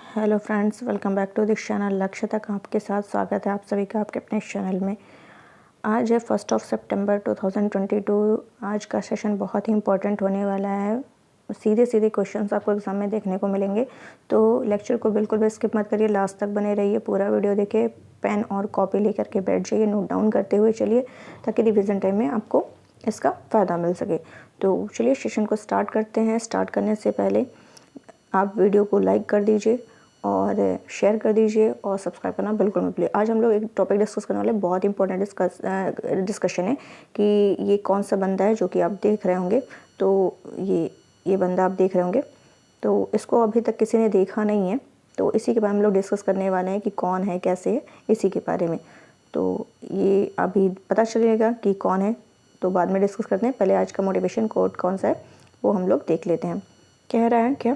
Hello friends, welcome back to this channel. लक्ष्य तक आपके साथ स्वागत है आप सभी का आपके अपने चैनल में। आज है 1 सितंबर 2022। आज का सेशन बहुत ही इंपॉर्टेंट होने वाला है। सीधे सीधे क्वेश्चंस आपको एग्जाम में देखने को मिलेंगे, तो लेक्चर को बिल्कुल भी स्किप मत करिए, लास्ट तक बने रहिए। पूरा वीडियो देखिए, पेन और कॉपी लेकर के बैठ जाइए, नोट डाउन करते हुए चलिए, ताकि रिविज़न टाइम में आपको इसका फ़ायदा मिल सके। तो चलिए सेशन को स्टार्ट करते हैं। स्टार्ट करने से पहले आप वीडियो को लाइक कर दीजिए और शेयर कर दीजिए और सब्सक्राइब करना बिल्कुल मत भूलिए। आज हम लोग एक टॉपिक डिस्कस करने वाले, बहुत इंपॉर्टेंट डिस्कशन है कि ये कौन सा बंदा है जो कि आप देख रहे होंगे। तो ये बंदा आप देख रहे होंगे, तो इसको अभी तक किसी ने देखा नहीं है, तो इसी के बारे में हम लोग डिस्कस करने वाले हैं कि कौन है, कैसे है, इसी के बारे में। तो ये अभी पता चलेगा कि कौन है, तो बाद में डिस्कस करते हैं। पहले आज का मोटिवेशन कोट कौन सा है वो हम लोग देख लेते हैं। कह रहा है क्या,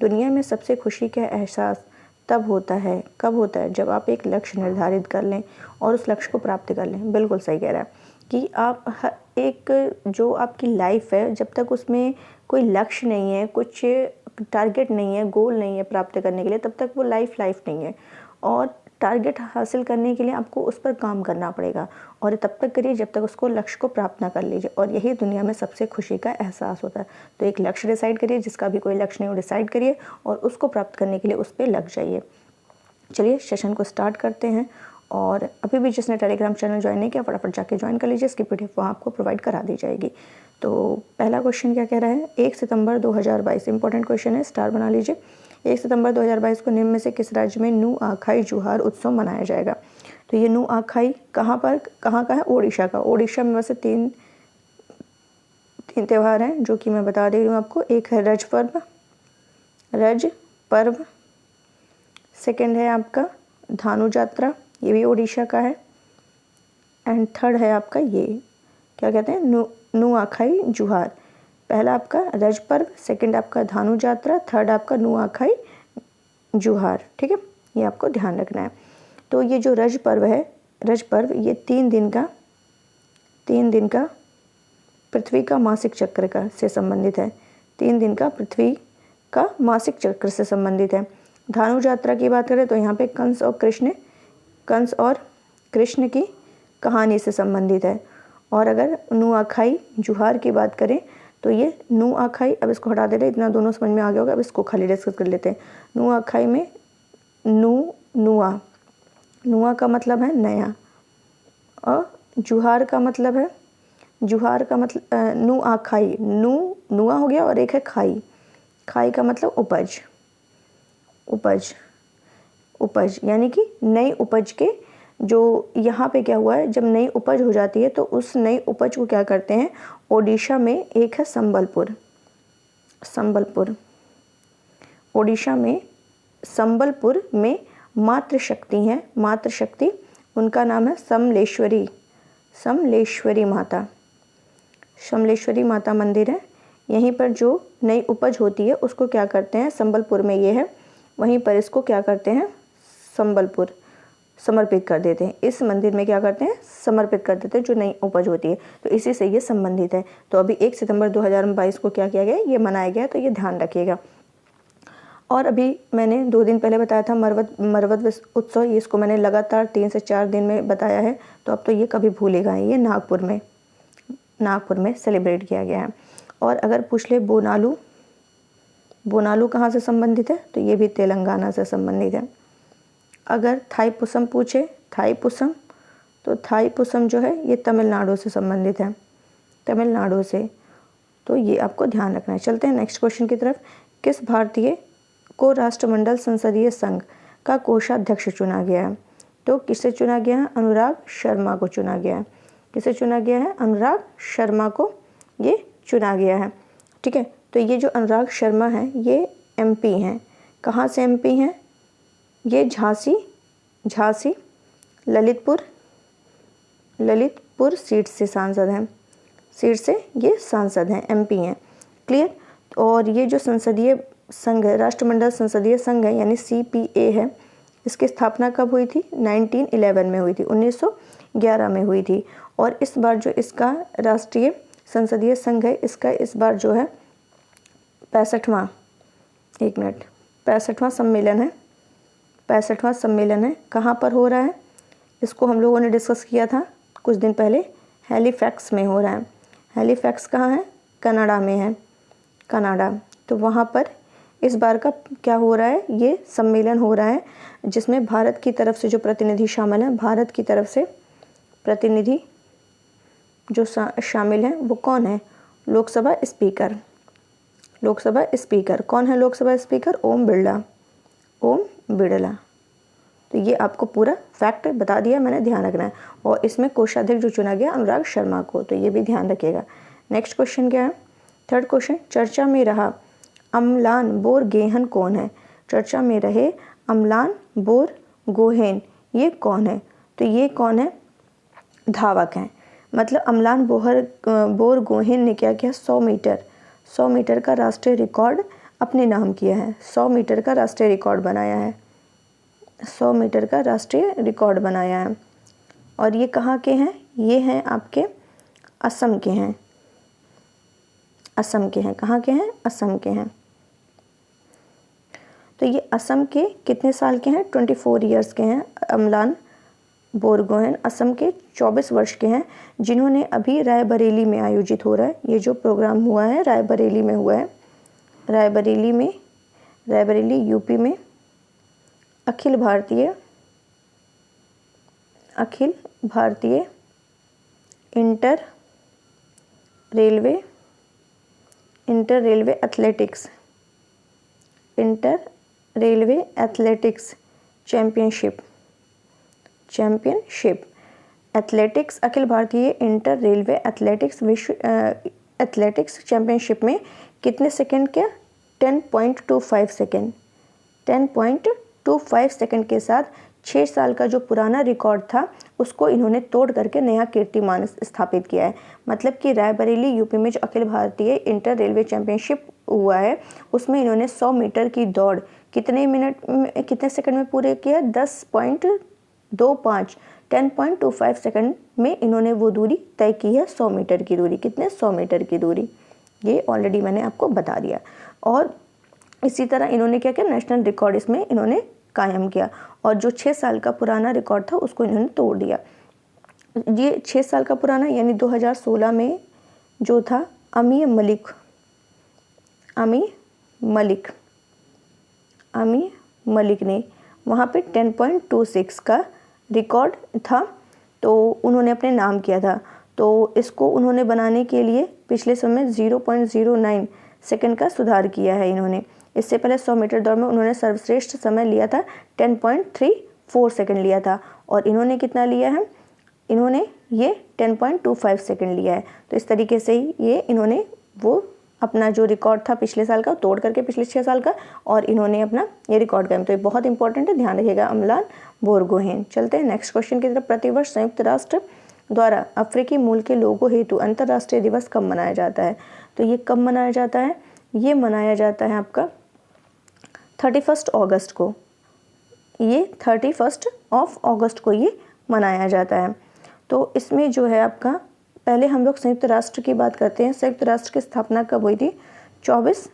दुनिया में सबसे खुशी का एहसास कब होता है जब आप एक लक्ष्य निर्धारित कर लें और उस लक्ष्य को प्राप्त कर लें। बिल्कुल सही कह रहा है कि आप एक जो आपकी लाइफ है, जब तक उसमें कोई लक्ष्य नहीं है, कुछ टारगेट नहीं है, गोल नहीं है प्राप्त करने के लिए, तब तक वो लाइफ नहीं है। और टारगेट हासिल करने के लिए आपको उस पर काम करना पड़ेगा, और तब तक करिए जब तक उसको लक्ष्य को प्राप्त ना कर लीजिए। और यही दुनिया में सबसे खुशी का एहसास होता है। तो एक लक्ष्य डिसाइड करिए, जिसका भी कोई लक्ष्य नहीं हो डिसाइड करिए और उसको प्राप्त करने के लिए उस पर लग जाइए। चलिए सेशन को स्टार्ट करते हैं। और अभी भी जिसने टेलीग्राम चैनल ज्वाइन नहीं किया, फटाफट जाके ज्वाइन कर लीजिए, इसकी PDF वहाँ आपको प्रोवाइड करा दी जाएगी। तो पहला क्वेश्चन क्या कह रहा है, 1 सितंबर 2022, इंपॉर्टेंट क्वेश्चन है, स्टार बना लीजिए। 1 सितंबर 2022 को निम्न में से किस राज्य में नुआखाई जुहार उत्सव मनाया जाएगा। तो ये नुआखाई कहाँ का है, ओडिशा का। ओडिशा में वैसे तीन त्यौहार हैं जो कि मैं बता दे रही हूँ आपको। एक है रज पर्व, सेकेंड है आपका धानु यात्रा, ये भी ओडिशा का है, एंड थर्ड है आपका ये क्या कहते हैं, नुआखाई जुहार। पहला आपका रज पर्व, सेकेंड आपका धानु यात्रा, थर्ड आपका नुआखाई जुहार। ठीक है, ये आपको ध्यान रखना है। तो ये जो रज पर्व है, ये 3 दिन का पृथ्वी का मासिक चक्र का से संबंधित है। 3 दिन का पृथ्वी का मासिक चक्र से संबंधित है। धानु यात्रा की बात करें तो यहाँ पे कंस और कृष्ण की कहानी से संबंधित है। और अगर नुआखाई जुहार की बात करें तो ये नुआखाई, अब इसको हटा देते हैं, इतना दोनों समझ में आ गया होगा। अब इसको खाली डिस्कस कर लेते हैं। नुआखाई में नुआ का मतलब है नया, और जुहार का मतलब नुआखाई, नुआ हो गया और एक है खाई का मतलब उपज, यानी कि नई उपज के, जो यहाँ पे क्या हुआ है, जब नई उपज हो जाती है तो उस नई उपज को क्या करते हैं, ओडिशा में एक है संबलपुर। ओडिशा में संबलपुर में मातृशक्ति, उनका नाम है समलेश्वरी माता मंदिर है। यहीं पर जो नई उपज होती है उसको क्या करते हैं, संबलपुर में ये है, वहीं पर इसको क्या करते हैं, समर्पित कर देते हैं। इस मंदिर में क्या करते हैं, समर्पित कर देते हैं जो नई उपज होती है। तो इसी से ये संबंधित है। तो अभी 1 सितंबर 2022 को क्या किया गया, ये मनाया गया, तो ये ध्यान रखिएगा। और अभी मैंने 2 दिन पहले बताया था मरवत उत्सव, इसको मैंने लगातार 3 से 4 दिन में बताया है, तो अब तो ये कभी भूलेगा। ये नागपुर में सेलिब्रेट किया गया है। और अगर पूछ ले बोनालू कहाँ से संबंधित है, तो ये भी तेलंगाना से संबंधित है। अगर थाईपुसम पूछे, तो थाईपुसम जो है ये तमिलनाडु से संबंधित है, तमिलनाडु से। तो ये आपको ध्यान रखना है। चलते हैं नेक्स्ट क्वेश्चन की तरफ। किस भारतीय को राष्ट्रमंडल संसदीय संघ का कोषाध्यक्ष चुना गया है। तो किसे चुना गया है, अनुराग शर्मा को चुना गया है। किसे चुना गया है, अनुराग शर्मा को ये चुना गया है। ठीक है, तो ये जो अनुराग शर्मा है ये MP हैं। कहाँ से MP हैं, ये झांसी ललितपुर सीट से ये सांसद हैं, MP हैं। क्लियर। और ये जो संसदीय संघ है, राष्ट्रमंडल संसदीय संघ है, यानी CPA है, इसकी स्थापना कब हुई थी, 1911 में हुई थी, 1911 में हुई थी। और इस बार जो इसका राष्ट्रीय संसदीय संघ है, इसका इस बार जो है 65वां सम्मेलन है। 65वां सम्मेलन है। कहाँ पर हो रहा है? इसको हम लोगों ने डिस्कस किया था कुछ दिन पहले, हैलीफैक्स में हो रहा है। हैलीफैक्स कहाँ है? कनाडा में है, कनाडा। तो वहाँ पर इस बार का क्या हो रहा है? ये सम्मेलन हो रहा है जिसमें भारत की तरफ से जो प्रतिनिधि शामिल हैं, भारत की तरफ से प्रतिनिधि जो शामिल हैं वो कौन है? लोकसभा स्पीकर। लोकसभा स्पीकर कौन है? लोकसभा स्पीकर ओम बिरला, ओम बिरला। तो ये आपको पूरा फैक्ट बता दिया मैंने, ध्यान रखना है। और इसमें कोषाध्यक्ष जो चुना गया अनुराग शर्मा को, तो ये भी ध्यान रखिएगा। नेक्स्ट क्वेश्चन क्या है? थर्ड क्वेश्चन, चर्चा में रहा अमलान बोरगोहेन कौन है? चर्चा में रहे अमलान बोरगोहेन, ये कौन है? तो ये कौन है? धावक हैं। मतलब अमलान बोरगोहेन ने क्या किया? 100 मीटर का राष्ट्रीय रिकॉर्ड अपने नाम किया है। 100 मीटर का राष्ट्रीय रिकॉर्ड बनाया है। 100 मीटर का राष्ट्रीय रिकॉर्ड बनाया है। और ये कहाँ के हैं? ये हैं आपके असम के हैं, असम के हैं। कहाँ के हैं? असम के हैं। तो ये असम के कितने साल के हैं? 24 ईयर्स के हैं। अमलान बोरगोहेन असम के 24 वर्ष के हैं, जिन्होंने अभी रायबरेली में आयोजित हो रहा है, ये जो प्रोग्राम हुआ है रायबरेली में हुआ है, रायबरेली में, रायबरेली यूपी में, अखिल भारतीय inter railway athletics championship athletics, अखिल भारतीय इंटर रेलवे एथलेटिक्स विश्व एथलेटिक्स चैंपियनशिप में कितने सेकंड के? 10.25 सेकंड, 10.25 सेकंड के साथ 6 साल का जो पुराना रिकॉर्ड था उसको इन्होंने तोड़ करके नया कीर्तिमान स्थापित किया है। मतलब कि रायबरेली यूपी में जो अखिल भारतीय इंटर रेलवे चैंपियनशिप हुआ है उसमें इन्होंने 100 मीटर की दौड़ कितने सेकंड में पूरे किया? 10.25 सेकंड में इन्होंने वो दूरी तय की है, 100 मीटर की दूरी। कितने? 100 मीटर की दूरी। ये ऑलरेडी मैंने आपको बता दिया। और इसी तरह इन्होंने क्या किया? नेशनल रिकॉर्ड इसमें इन्होंने कायम किया। और जो 6 साल का पुराना रिकॉर्ड था उसको इन्होंने तोड़ दिया। ये 6 साल का पुराना यानी 2016 में जो था अमी मलिक ने वहाँ पे 10.26 का रिकॉर्ड था, तो उन्होंने अपने नाम किया था। तो इसको उन्होंने बनाने के लिए पिछले समय 0.09 सेकंड का सुधार किया है इन्होंने। इससे पहले 100 मीटर दौड़ में उन्होंने सर्वश्रेष्ठ समय लिया था, 10.34 सेकंड लिया था। और इन्होंने कितना लिया है? इन्होंने ये 10.25 सेकंड लिया है। तो इस तरीके से ही ये इन्होंने वो अपना जो रिकॉर्ड था पिछले साल का तोड़ करके पिछले 6 साल का, और इन्होंने अपना ये रिकॉर्ड कायम। तो ये बहुत इंपॉर्टेंट है, ध्यान रखिएगा, अमलान बोरगोहेन। चलते हैं नेक्स्ट क्वेश्चन की तरफ। प्रतिवर्ष संयुक्त राष्ट्र द्वारा अफ्रीकी मूल के लोगों हेतु अंतर्राष्ट्रीय दिवस कब मनाया जाता है? तो ये कब मनाया जाता है? ये मनाया जाता है आपका 31 अगस्त को। ये 31 अगस्त को ये मनाया जाता है। तो इसमें जो है आपका, पहले हम लोग संयुक्त राष्ट्र की बात करते हैं। संयुक्त राष्ट्र की स्थापना कब हुई थी? 24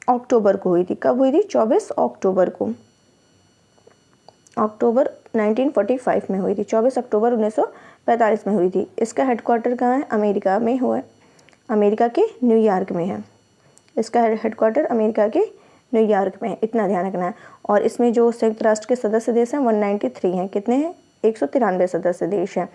अक्टूबर को हुई थी। कब हुई थी? 24 अक्टूबर को, अक्टूबर 1945 में हुई थी। 24 अक्टूबर 1945 में हुई थी। इसका हेडक्वार्टर कहाँ है? अमेरिका में हुआ है, अमेरिका के न्यूयॉर्क में है। इसका हेडक्वार्टर अमेरिका के न्यूयॉर्क में है, इतना ध्यान रखना है। और इसमें जो संयुक्त राष्ट्र के सदस्य देश हैं 193 हैं। कितने हैं? 193 सदस्य देश हैं।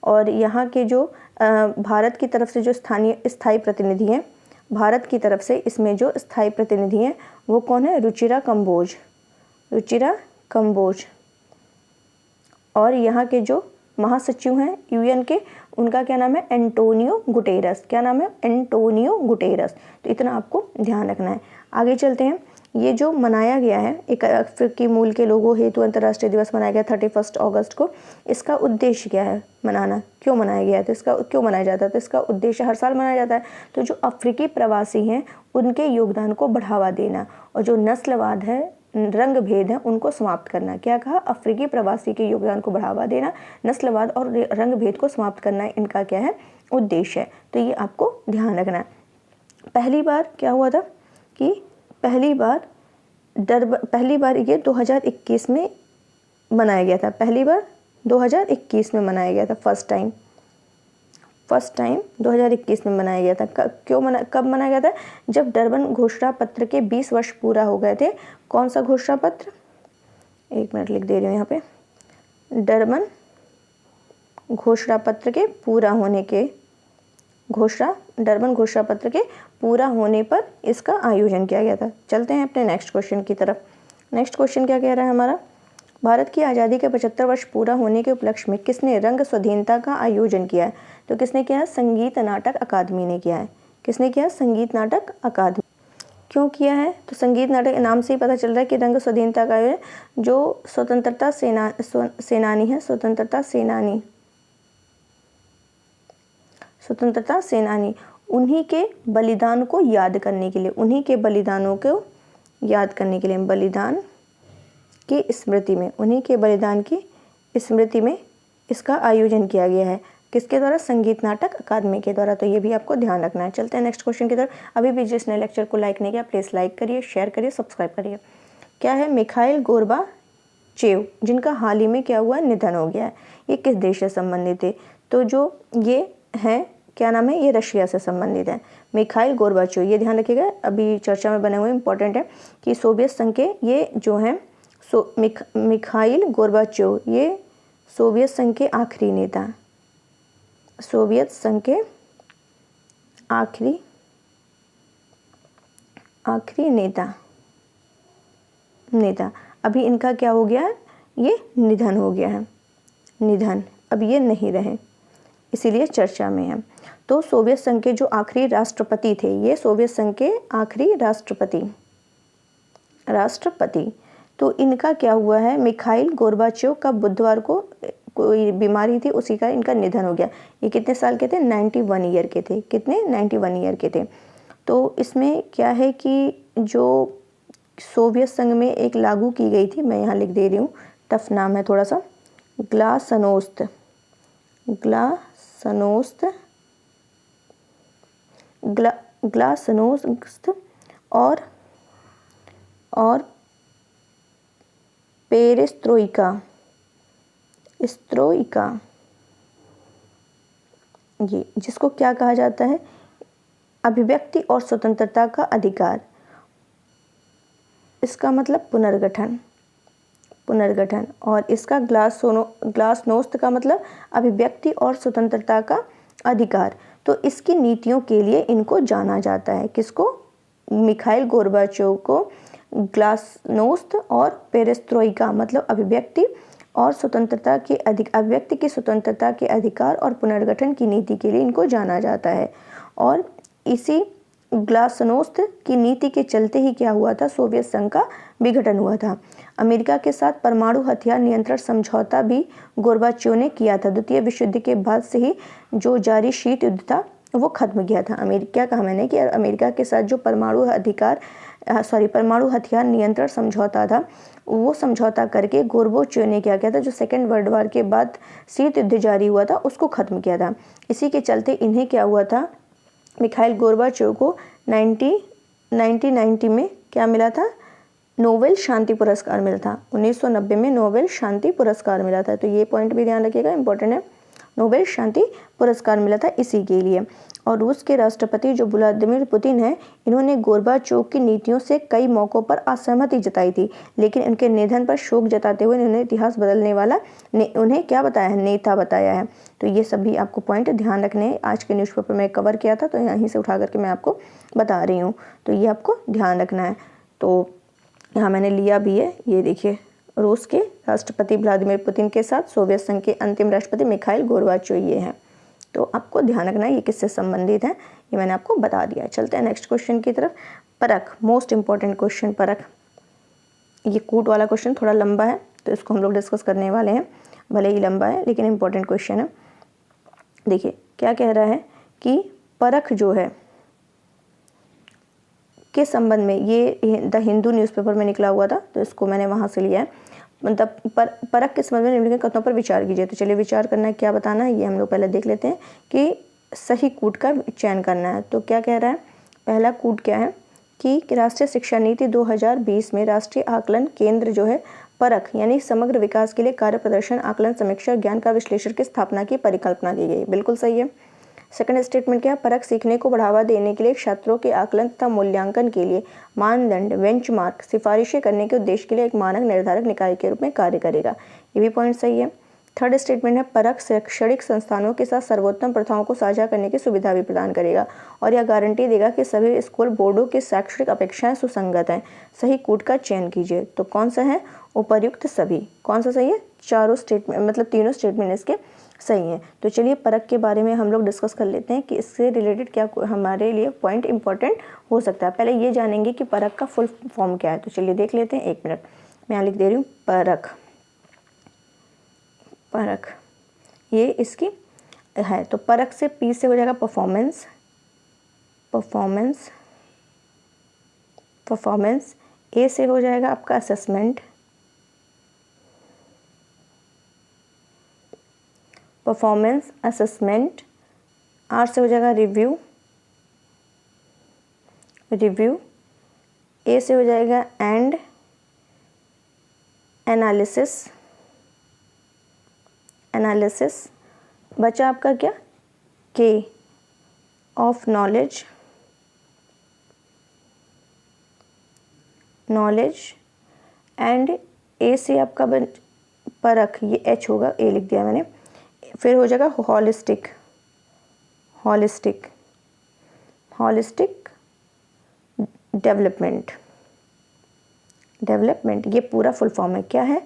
और यहाँ के जो भारत की तरफ से जो स्थायी प्रतिनिधि हैं, भारत की तरफ से इसमें जो स्थायी प्रतिनिधि हैं वो कौन है? रुचिरा कंबोज। और यहाँ के जो महासचिव हैं यूएन के, उनका क्या नाम है? Antonio Guterres. क्या नाम है? Antonio Guterres. तो इतना आपको ध्यान रखना है। आगे चलते हैं। ये जो मनाया गया है एक अफ्रीकी मूल के लोगों हेतु अंतर्राष्ट्रीय दिवस मनाया गया 31 अगस्त को, इसका उद्देश्य क्या है मनाना? क्यों मनाया गया है? तो इसका क्यों मनाया जाता है? तो इसका उद्देश्य हर साल मनाया जाता है। तो जो अफ्रीकी प्रवासी हैं उनके योगदान को बढ़ावा देना, और जो नस्लवाद है, रंग भेद है, उनको समाप्त करना। क्या कहा? अफ्रीकी प्रवासी के योगदान को बढ़ावा देना, नस्लवाद और रंग भेद को समाप्त करना इनका क्या है? उद्देश्य है। तो ये आपको ध्यान रखना है। पहली बार क्या हुआ था कि पहली बार ये 2021 में मनाया गया था? पहली बार 2021 में मनाया गया था, फर्स्ट टाइम 2021 में मनाया गया था। कब मनाया गया था? जब डरबन घोषणा पत्र के 20 वर्ष पूरा हो गए थे। कौन सा घोषणा पत्र? 1 मिनट लिख दे रही हूँ यहाँ पे। डरबन घोषणा पत्र के पूरा होने पर इसका आयोजन किया गया था। चलते हैं अपने नेक्स्ट क्वेश्चन की तरफ। नेक्स्ट क्वेश्चन क्या कह रहा है हमारा? भारत की आज़ादी के 75 वर्ष पूरा होने के उपलक्ष्य में किसने रंग स्वाधीनता का आयोजन किया है? तो किसने किया है? संगीत नाटक अकादमी ने किया है। किसने किया? संगीत नाटक अकादमी। क्यों किया है? तो संगीत नाटक के नाम से ही पता चल रहा है कि रंग स्वाधीनता का जो स्वतंत्रता सेनानी उन्हीं के बलिदान को याद करने के लिए, बलिदान की स्मृति में इसका आयोजन किया गया है। किसके द्वारा? संगीत नाटक अकादमी के द्वारा। तो ये भी आपको ध्यान रखना है। चलते हैं नेक्स्ट क्वेश्चन की तरफ। अभी भी जिसने लेक्चर को लाइक नहीं किया प्लीज़ लाइक करिए, शेयर करिए, सब्सक्राइब करिए। क्या है? मिखाइल गोर्बाचेव, जिनका हाल ही में क्या हुआ? निधन हो गया है। ये किस देश से संबंधित थे? तो जो ये है, क्या नाम है? ये रशिया से संबंधित है। मिखाइल गोर्बाचेव, ये ध्यान रखिएगा, अभी चर्चा में बने हुए इंपॉर्टेंट है कि सोवियत संघ के ये जो हैं मिखाइल गोर्बाचेव, ये सोवियत संघ के आखिरी नेता। अभी इनका क्या हो गया है? ये निधन हो गया है। अब ये नहीं रहे, इसीलिए चर्चा में है। तो सोवियत संघ के जो आखिरी राष्ट्रपति थे, ये सोवियत संघ के आखिरी राष्ट्रपति। तो इनका क्या हुआ है? मिखाइल गोर्बाचेव का बुधवार को कोई बीमारी थी, उसी का इनका निधन हो गया। ये कितने साल के थे? 91 ईयर के थे। कितने? 91 ईयर के थे। तो इसमें क्या है कि जो सोवियत संघ में एक लागू की गई थी, मैं यहाँ लिख दे रही हूँ, टफ नाम है थोड़ा सा, ग्लासनोस्त और पेरेस्ट्रोइका, ये जिसको क्या कहा जाता है? अभिव्यक्ति और स्वतंत्रता का अधिकार। इसका मतलब पुनर्गठन। और इसका ग्लासनोस्त का मतलब अभिव्यक्ति और स्वतंत्रता का अधिकार। तो इसकी नीतियों के लिए इनको जाना जाता है। किसको? मिखाइल गोर्बाचेव को ग्लासनोस्त और पेरेस्ट्रोइका मतलब अभिव्यक्ति की स्वतंत्रता के अधिकार और पुनर्गठन की नीति के लिए इनको जाना जाता है। और इसी ग्लासनोस्त की नीति के चलते ही क्या हुआ था? सोवियत संघ का विघटन हुआ था। अमेरिका के साथ परमाणु हथियार नियंत्रण समझौता भी गोर्बाचेव ने किया था। द्वितीय विश्व युद्ध के बाद से ही जो जारी शीत युद्ध था वो खत्म किया था। क्या कहा मैंने कि अमेरिका के साथ जो परमाणु हथियार नियंत्रण समझौता था, वो समझौता करके गोर्बाचेव ने क्या किया था? जो सेकेंड वर्ल्ड वॉर के बाद शीत युद्ध जारी हुआ था उसको खत्म किया था। इसी के चलते इन्हें क्या हुआ था? मिखाइल गोर्बाचेव को 1990 में क्या मिला था? नोबेल शांति पुरस्कार मिला था। 1990 में नोबेल शांति पुरस्कार मिला था। तो ये पॉइंट भी ध्यान रखिएगा, इंपॉर्टेंट है। नोबेल शांति पुरस्कार मिला था इसी के लिए। और रूस के राष्ट्रपति जो व्लादिमीर पुतिन है, इन्होंने गोर्बाचेव की नीतियों से कई मौक़ों पर असहमति जताई थी, लेकिन उनके निधन पर शोक जताते हुए इन्होंने इतिहास बदलने वाला उन्हें क्या बताया है? नेता बताया है। तो ये सभी आपको पॉइंट ध्यान रखने हैं। आज के न्यूज़पेपर में कवर किया था, तो यहीं से उठा करके मैं आपको बता रही हूँ। तो ये आपको ध्यान रखना है। तो यहाँ मैंने लिया भी है, ये देखिए, रूस के राष्ट्रपति व्लादिमीर पुतिन के साथ सोवियत संघ के अंतिम राष्ट्रपति मिखाइल गोर्बाचेव ये हैं। तो आपको ध्यान रखना है ये किससे संबंधित है, ये मैंने आपको बता दिया। चलते हैं नेक्स्ट क्वेश्चन की तरफ। परख, मोस्ट इंपॉर्टेंट क्वेश्चन परख। ये कूट वाला क्वेश्चन थोड़ा लंबा है, तो इसको हम लोग डिस्कस करने वाले हैं। भले ही लंबा है लेकिन इंपॉर्टेंट क्वेश्चन है। देखिए क्या कह रहा है कि परख जो है के संबंध में, ये द हिंदू न्यूज़पेपर में निकला हुआ था, तो इसको मैंने वहाँ से लिया है। मतलब परख के संबंध में निम्नलिखित कथनों पर विचार कीजिए। तो चलिए विचार करना है, क्या बताना है, ये हम लोग पहले देख लेते हैं कि सही कूट का चयन करना है। तो क्या कह रहा है? पहला कूट क्या है कि राष्ट्रीय शिक्षा नीति 2020 में राष्ट्रीय आकलन केंद्र जो है परख यानी समग्र विकास के लिए कार्य प्रदर्शन आकलन समीक्षा ज्ञान का विश्लेषण की स्थापना की परिकल्पना की गई। बिल्कुल सही है। सेकंड स्टेटमेंट क्या है? परख सीखने को बढ़ावा देने के लिए छात्रों के आकलन तथा मूल्यांकन के लिए मानदंड बेंचमार्क सिफारिशें करने के उद्देश्य के लिए एक मानक निर्धारक निकाय के रूप में कार्य करेगा। ये भी पॉइंट सही है। थर्ड स्टेटमेंट है परख शैक्षणिक संस्थानों के साथ सर्वोत्तम प्रथाओं को साझा करने की सुविधा भी प्रदान करेगा और यह गारंटी देगा कि सभी स्कूल बोर्डों की शैक्षणिक अपेक्षाएं सुसंगत हैं। सही कूट का चयन कीजिए। तो कौन सा है? उपर्युक्त सभी। कौन सा सही है? चारों स्टेटमेंट मतलब तीनों स्टेटमेंट इसके सही है। तो चलिए परख के बारे में हम लोग डिस्कस कर लेते हैं कि इससे रिलेटेड क्या हमारे लिए पॉइंट इंपॉर्टेंट हो सकता है। पहले ये जानेंगे कि परख का फुल फॉर्म क्या है। तो चलिए देख लेते हैं। 1 मिनट मैं यहाँ लिख दे रही हूँ। परख, परख ये इसकी है। तो परख से पी से हो जाएगा परफॉर्मेंस, परफॉर्मेंस, परफॉर्मेंस। ए से हो जाएगा आपका असेसमेंट, परफॉर्मेंस असेसमेंट। आर से हो जाएगा रिव्यू, रिव्यू। ए से हो जाएगा एंड एनालिसिस, एनालिसिस। बचा आपका क्या? के ऑफ नॉलेज, नॉलेज। एंड ए से आपका परख, ये एच होगा, ए लिख दिया मैंने। फिर हो जाएगा holistic, holistic, holistic development, development. ये पूरा फुल फॉर्म है। क्या है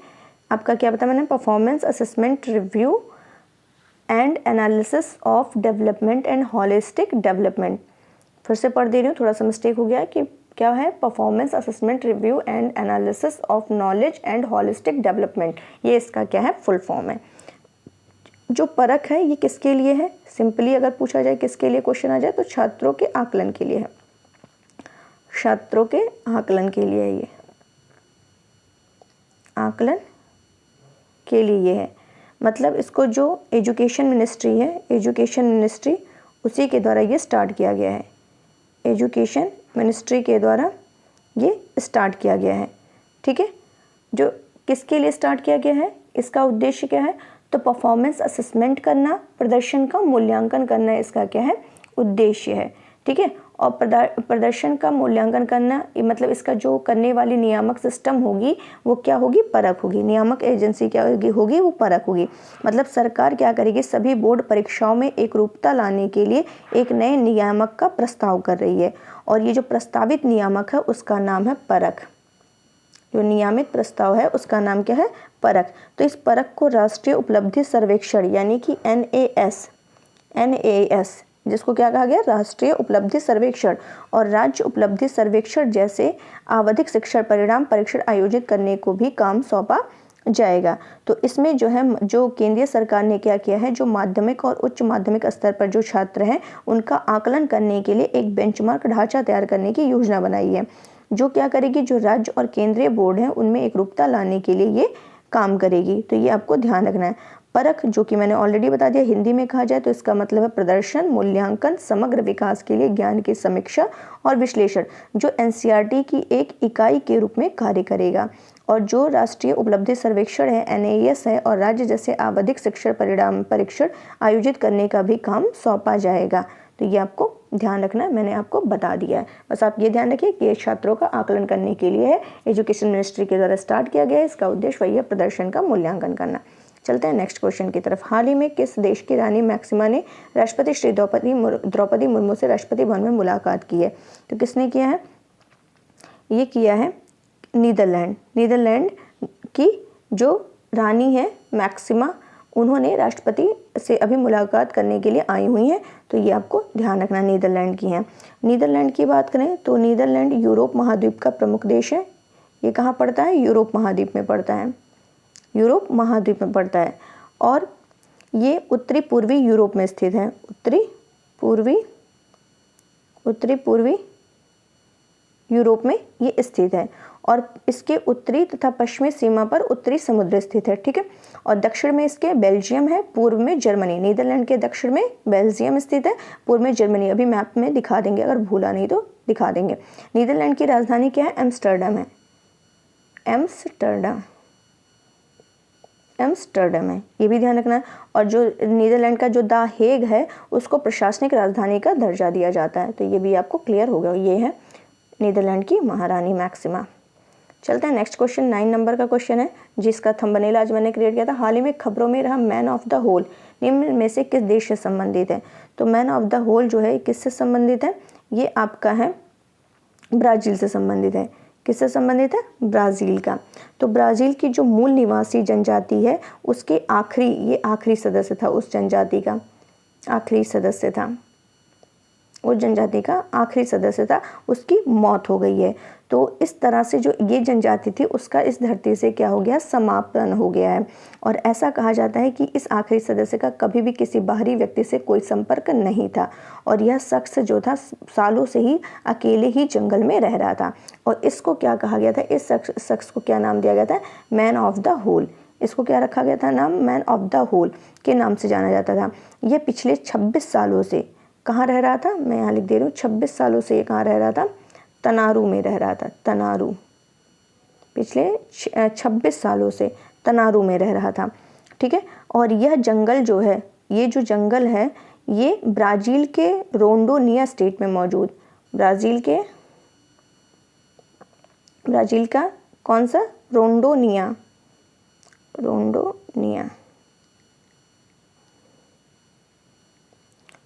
आपका? क्या बताया मैंने? Performance assessment review and analysis of development and holistic development. फिर से पढ़ दे रही हूँ, थोड़ा सा मिस्टेक हो गया कि क्या है? Performance assessment review and analysis of knowledge and holistic development. ये इसका क्या है? फुल फॉर्म है। जो परख है ये किसके लिए है? सिंपली अगर पूछा जाए किसके लिए क्वेश्चन आ जाए तो छात्रों के आकलन के लिए है, छात्रों के आकलन के लिए है। ये आकलन के लिए ये है। मतलब इसको जो एजुकेशन मिनिस्ट्री है, एजुकेशन मिनिस्ट्री, उसी के द्वारा ये स्टार्ट किया गया है। एजुकेशन मिनिस्ट्री के द्वारा ये स्टार्ट किया गया है। ठीक है। जो किसके लिए स्टार्ट किया गया है? इसका उद्देश्य क्या है? तो परफॉर्मेंस असेसमेंट करना, प्रदर्शन का मूल्यांकन करना इसका क्या है? उद्देश्य है। ठीक है। और प्रदर्शन का मूल्यांकन करना ये मतलब इसका जो करने वाली नियामक सिस्टम होगी वो क्या होगी? परख होगी। नियामक एजेंसी क्या होगी? वो परख होगी। मतलब सरकार क्या करेगी? सभी बोर्ड परीक्षाओं में एक रूपता लाने के लिए एक नए नियामक का प्रस्ताव कर रही है और ये जो प्रस्तावित नियामक है उसका नाम है परख। जो नियमित प्रस्ताव है उसका नाम क्या है? परख। तो इस परख को राष्ट्रीय उपलब्धि सर्वेक्षण यानी कि NAS, जिसको क्या कहा गया? राष्ट्रीय उपलब्धि सर्वेक्षण और राज्य उपलब्धि सर्वेक्षण जैसे आवधिक शिक्षण परिणाम परीक्षण आयोजित करने को भी काम सौंपा जाएगा। तो इसमें जो है, जो केंद्रीय सरकार ने क्या किया है, जो माध्यमिक और उच्च माध्यमिक स्तर पर जो छात्र हैं उनका आकलन करने के लिए एक बेंचमार्क ढांचा तैयार करने की योजना बनाई है, जो क्या करेगी? जो राज्य और केंद्रीय बोर्ड हैं उनमें एक रूपता लाने के लिए ये काम करेगी। तो ये आपको ध्यान रखना है। परख जो कि मैंने ऑलरेडी बता दिया, हिंदी में कहा जाए तो इसका मतलब है प्रदर्शन, मूल्यांकन, समग्र विकास के लिए ज्ञान की समीक्षा और विश्लेषण, जो NCERT की एक इकाई के रूप में कार्य करेगा। और जो राष्ट्रीय उपलब्धि सर्वेक्षण है, NAS है, और राज्य जैसे आवधिक शिक्षण परिणाम परीक्षण आयोजित करने का भी काम सौंपा जाएगा। तो ये आपको ध्यान रखना है, मैंने आपको बता दिया है। बस आप ये ध्यान रखिए कि ये छात्रों का आकलन करने के लिए है, एजुकेशन मिनिस्ट्री के द्वारा स्टार्ट किया गया है। इसका उद्देश्य वही है, प्रदर्शन का मूल्यांकन करना। चलते हैं नेक्स्ट क्वेश्चन की तरफ। हाल ही में किस देश की रानी मैक्सिमा ने राष्ट्रपति श्री द्रौपदी मुर्मू से राष्ट्रपति भवन में मुलाकात की है? तो किसने किया है? ये किया है नीदरलैंड। नीदरलैंड की जो रानी है मैक्सिमा, उन्होंने राष्ट्रपति से अभी मुलाकात करने के लिए आई हुई हैं। तो ये आपको ध्यान रखना, नीदरलैंड की हैं। नीदरलैंड की बात करें तो नीदरलैंड यूरोप महाद्वीप का प्रमुख देश है। ये कहाँ पड़ता है? यूरोप महाद्वीप में पड़ता है, यूरोप महाद्वीप में पड़ता है। और ये उत्तरी पूर्वी यूरोप में स्थित है, उत्तरी पूर्वी यूरोप में ये स्थित है। और इसके उत्तरी तथा पश्चिमी सीमा पर उत्तरी समुद्र स्थित है। ठीक है। और दक्षिण में इसके बेल्जियम है, पूर्व में जर्मनी। नीदरलैंड के दक्षिण में बेल्जियम स्थित है, पूर्व में जर्मनी। अभी मैप में दिखा देंगे, अगर भूला नहीं तो दिखा देंगे। नीदरलैंड की राजधानी क्या है? एम्स्टर्डम है, एम्स्टर्डम। एम्स्टर्डम है, ये भी ध्यान रखना है। और जो नीदरलैंड का जो द हेग है उसको प्रशासनिक राजधानी का दर्जा दिया जाता है, तो ये भी आपको क्लियर हो गया। ये है नीदरलैंड की महारानी मैक्सिमा। चलते हैं नेक्स्ट क्वेश्चन, 9 नंबर का क्वेश्चन है जिसका थंबनेल आज मैंने क्रिएट किया था। हाल ही में खबरों में रहा मैन ऑफ द होल निम्न में से किस देश से संबंधित है? तो मैन ऑफ द होल जो है किससे संबंधित है? ये आपका है ब्राज़ील से संबंधित है। किससे संबंधित है? ब्राज़ील का। तो ब्राज़ील की जो मूल निवासी जनजाति है उसके आखिरी सदस्य था, उस जनजाति का आखिरी सदस्य था, उस जनजाति का आखिरी सदस्य था, उसकी मौत हो गई है। तो इस तरह से जो ये जनजाति थी उसका इस धरती से क्या हो गया? समापन हो गया है। और ऐसा कहा जाता है कि इस आखिरी सदस्य का कभी भी किसी बाहरी व्यक्ति से कोई संपर्क नहीं था और यह शख्स जो था सालों से ही अकेले ही जंगल में रह रहा था। और इसको क्या कहा गया था? इस शख्स को क्या नाम दिया गया था? Man of the hole. इसको क्या रखा गया था नाम? मैन ऑफ द होल के नाम से जाना जाता था। यह पिछले 26 सालों से कहाँ रह रहा था? मैं यहाँ लिख दे रही हूँ, 26 सालों से ये कहाँ रह रहा था? तनारू में रह रहा था। तनारू, पिछले 26 सालों से तनारू में रह रहा था। ठीक है। और यह जंगल जो है, ये जो जंगल है ये ब्राज़ील के रोंडोनिया स्टेट में मौजूद, ब्राज़ील का कौन सा? रोंडोनिया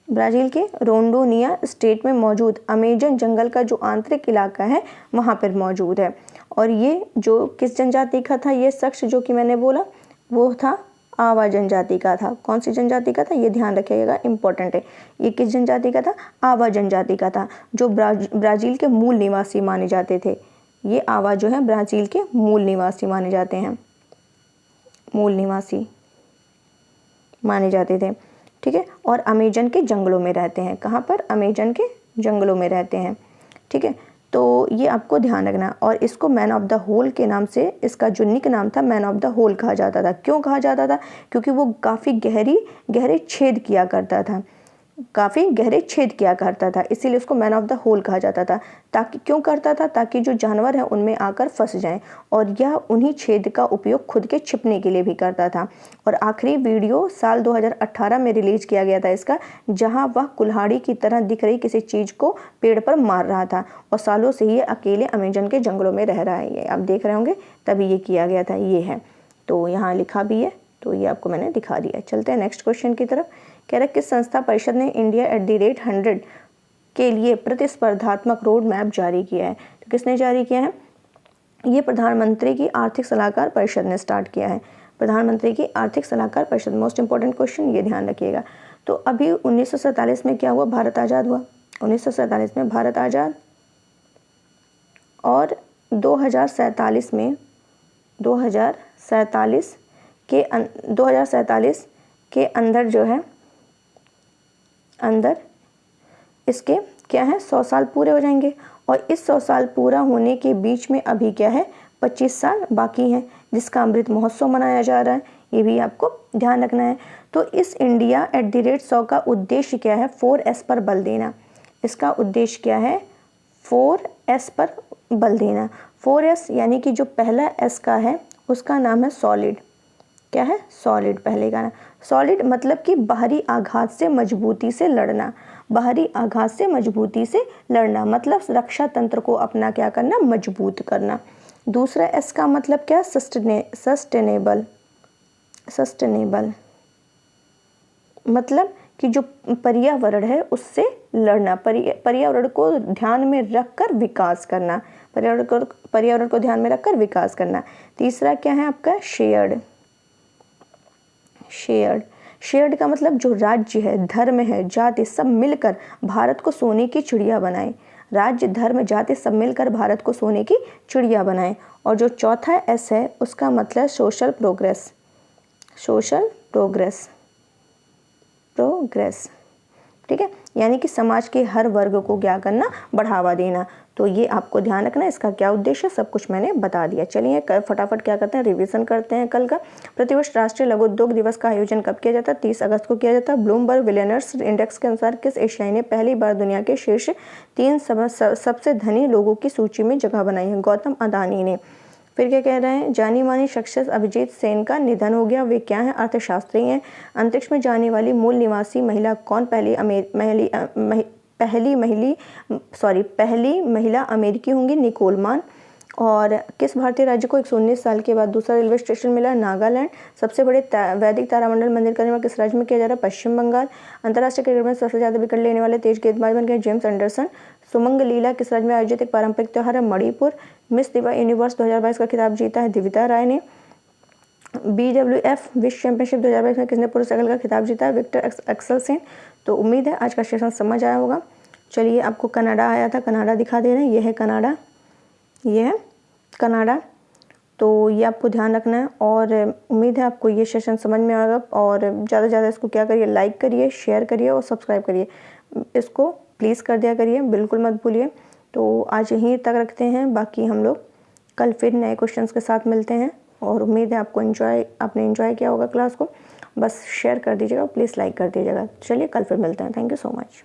ब्राज़ील के रोंडोनिया स्टेट में मौजूद अमेजन जंगल का जो आंतरिक इलाका है वहाँ पर मौजूद है। और ये जो किस जनजाति का था? ये शख्स जो कि मैंने बोला वो था आवा जनजाति का था। कौन सी जनजाति का था? ये ध्यान रखिएगा, इंपॉर्टेंट है। ये किस जनजाति का था? आवा जनजाति का था, जो ब्राज़ील के मूल निवासी माने जाते थे। ये आवा जो है ब्राज़ील के मूल निवासी माने जाते हैं, मूल निवासी माने जाते थे। ठीक है। और अमेजन के जंगलों में रहते हैं। कहाँ पर? अमेजन के जंगलों में रहते हैं। ठीक है। तो ये आपको ध्यान रखना। और इसको मैन ऑफ द होल के नाम से, इसका जो निक नाम था मैन ऑफ द होल कहा जाता था। क्यों कहा जाता था? क्योंकि वो काफ़ी गहरे छेद किया करता था, इसीलिए उसको मैन ऑफ द होल कहा जाता था। ताकि क्यों करता था? ताकि जो जानवर हैं उनमें आकर फंस जाएं, और यह उन्हीं छेद का उपयोग खुद के छिपने के लिए भी करता था। और आखिरी वीडियो साल 2018 में रिलीज किया गया था इसका, जहां वह कुल्हाड़ी की तरह दिख रही किसी चीज़ को पेड़ पर मार रहा था, और सालों से ये अकेले अमेजन के जंगलों में रह रहा है। ये आप देख रहे होंगे, तभी ये किया गया था। ये है, तो यहाँ लिखा भी है, तो ये आपको मैंने दिखा दिया। चलते हैं नेक्स्ट क्वेश्चन की तरफ। कह रहा है किस संस्था परिषद ने इंडिया @100 के लिए प्रतिस्पर्धात्मक रोड मैप जारी किया है? तो किसने जारी किया है? ये प्रधानमंत्री की आर्थिक सलाहकार परिषद ने स्टार्ट किया है। प्रधानमंत्री की आर्थिक सलाहकार परिषद, मोस्ट इंपॉर्टेंट क्वेश्चन, ये ध्यान रखिएगा। तो अभी 1947 में क्या हुआ? भारत आज़ाद हुआ। 1947 में भारत आज़ाद, और 2047 के अंदर जो है, अंदर इसके क्या है? 100 साल पूरे हो जाएंगे। और इस 100 साल पूरा होने के बीच में अभी क्या है? 25 साल बाकी हैं, जिसका अमृत महोत्सव मनाया जा रहा है। ये भी आपको ध्यान रखना है। तो इस इंडिया @100 का उद्देश्य क्या है? 4S पर बल देना। इसका उद्देश्य क्या है? 4S पर बल देना। 4S यानी कि जो पहला S का है उसका नाम है सॉलिड। क्या है? सॉलिड पहले का नाम। सॉलिड मतलब कि बाहरी आघात से मजबूती से लड़ना, मतलब रक्षा तंत्र को अपना क्या करना? मजबूत करना। दूसरा एस का मतलब क्या? सस्टेनेबल, मतलब कि जो पर्यावरण है उससे लड़ना, पर्यावरण को ध्यान में रखकर विकास करना, पर्यावरण को ध्यान में रखकर विकास करना। तीसरा क्या है आपका? शेयर्ड का मतलब जो राज्य है, धर्म है, जाति सब मिलकर भारत को सोने की चिड़िया बनाए। राज्य, धर्म, जाति सब मिलकर भारत को सोने की चिड़िया बनाए। और जो चौथा एस है उसका मतलब सोशल प्रोग्रेस। ठीक है, यानी कि समाज के हर वर्ग को क्या करना? बढ़ावा देना। तो ये आपको ध्यान रखना, इसका क्या उद्देश्य, सब कुछ मैंने बता दिया। चलिए फटाफट क्या करते हैं, रिवीजन करते हैं कल का। प्रतिवर्ष राष्ट्रीय लघु उद्योग दिवस का आयोजन कब किया जाता है? 30 अगस्त को किया जाता है। ब्लूमबर्ग बिलियनर्स इंडेक्स के अनुसार किस एशियाई ने पहली बार दुनिया के शीर्ष 3 सबसे धनी लोगों की सूची में जगह बनाई है? गौतम अदानी ने। फिर क्या कह रहे हैं, जानी मानी शख्सियत अभिजीत सेन का निधन हो गया। वे क्या हैं? अर्थशास्त्री हैं। अंतरिक्ष में जाने वाली मूल निवासी महिला कौन? पहली महिला अमेरिकी होंगी निकोल मान। और किस भारतीय राज्य को 119 साल के बाद दूसरा रेलवे स्टेशन मिला? नागालैंड। सबसे बड़े वैदिक तारामंडल मंदिर का निर्माण किस राज्य में किया जा रहा है? पश्चिम बंगाल। अंतर्राष्ट्रीय क्रिकेट में सबसे ज़्यादा विकेट लेने वाले तेज गेंदबाज बन गए जेम्स एंडरसन। सुमंग लीला किस राज्य में आयोजित एक पारंपरिक त्यौहार है? मणिपुर। मिस दिवा यूनिवर्स 2022 का खिताब जीता है दिविता राय ने। BWF विश्व चैंपियनशिप 2022 में किसने पुरुष साइकिल का खिताब जीता है? Viktor Axelsen. तो उम्मीद है आज का सेशन समझ आया होगा। चलिए, आपको कनाडा आया था, कनाडा दिखा दे रहे हैं। ये है कनाडा, ये है कनाडा। तो ये आपको ध्यान रखना है और उम्मीद है आपको ये सेशन समझ में आएगा। और ज़्यादा से ज़्यादा इसको क्या करिए, लाइक करिए, शेयर करिए और सब्सक्राइब करिए। इसको प्लीज़ कर दिया करिए, बिल्कुल मत भूलिए। तो आज यहीं तक रखते हैं, बाकी हम लोग कल फिर नए क्वेश्चंस के साथ मिलते हैं। और उम्मीद है आपने एंजॉय किया होगा क्लास को। बस शेयर कर दीजिएगा, प्लीज़ लाइक कर दीजिएगा। चलिए, कल फिर मिलते हैं। Thank you so much.